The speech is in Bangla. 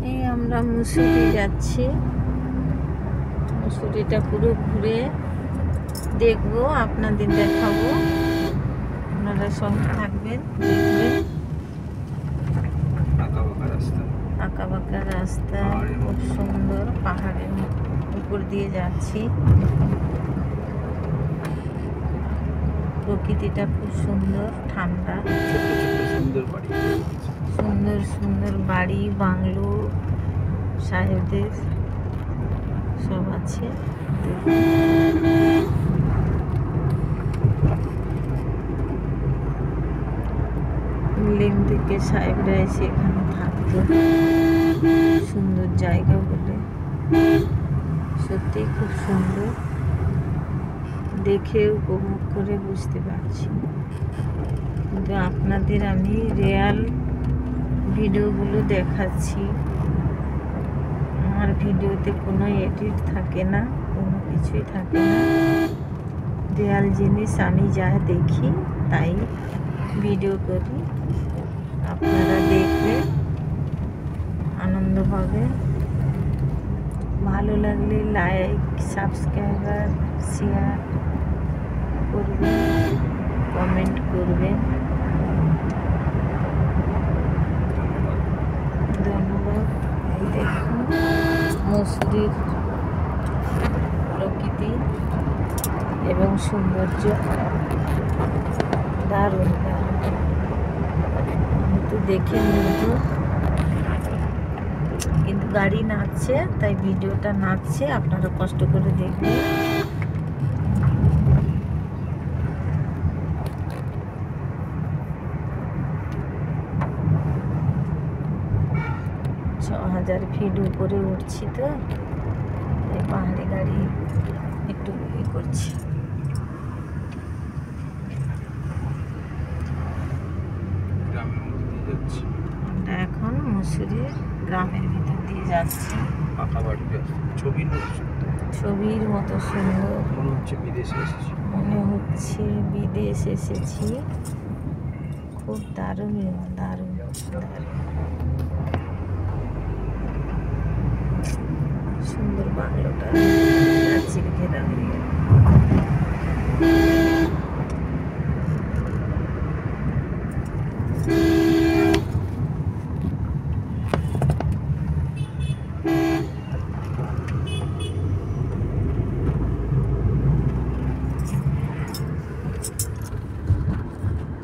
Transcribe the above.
এই আমরা মুসুরি যাচ্ছি, মুসুরিটা পুরো ঘুরে দেখবো, আপনাদের দেখাবো, আপনারা সঙ্গে থাকবেন, দেখবেন। আঁকা বাঁকা রাস্তা, খুব সুন্দর, পাহাড়ের উপর দিয়ে যাচ্ছি। প্রকৃতিটা খুব সুন্দর, ঠান্ডা, সুন্দর সুন্দর বাড়ি বাংলো সাহেবদের সব আছে। ইংল্যান্ড থেকে সাহেবরা এসে এখানে থাকতো, সুন্দর জায়গা বলে, সত্যি খুব সুন্দর, দেখে উপভোগ করে বুঝতে পারছি। কিন্তু আপনাদের আমি রিয়াল ভিডিওগুলো দেখাচ্ছি, আমার ভিডিওতে কোনো এডিট থাকে না, কোনো কিছুই থাকে না, রিয়াল জিনিস আমি যা দেখি তাই ভিডিও করি। আপনারা দেখলে আনন্দ পাবেন, ভালো লাগলে লাইক, সাবস্ক্রাইবার, শেয়ার করবেন, কমেন্ট করবেন। ধন্যবাদ। এই দেখুন মুসুরির প্রকৃতি এবং সৌন্দর্য দারুণ দারুণ, আমি তো দেখে মুগ্ধ। কিন্তু গাড়ি নাচছে, তাই ভিডিওটা নাচছে, আপনারা কষ্ট করে দেখবেন। হাজার ফিট উপরে উঠছি, তো এই পাহাড়ি গাড়ি একটু করছি। আমরা এখন মুসুরির গ্রামের ভিতর দিয়ে যাচ্ছি। ছবির মতো সুন্দর, মনে হচ্ছে বিদেশ এসেছি। খুব দারুণ দারুণ দারুণ সুন্দর বাংলোটা গাছের ঘেরা হয়ে গেল।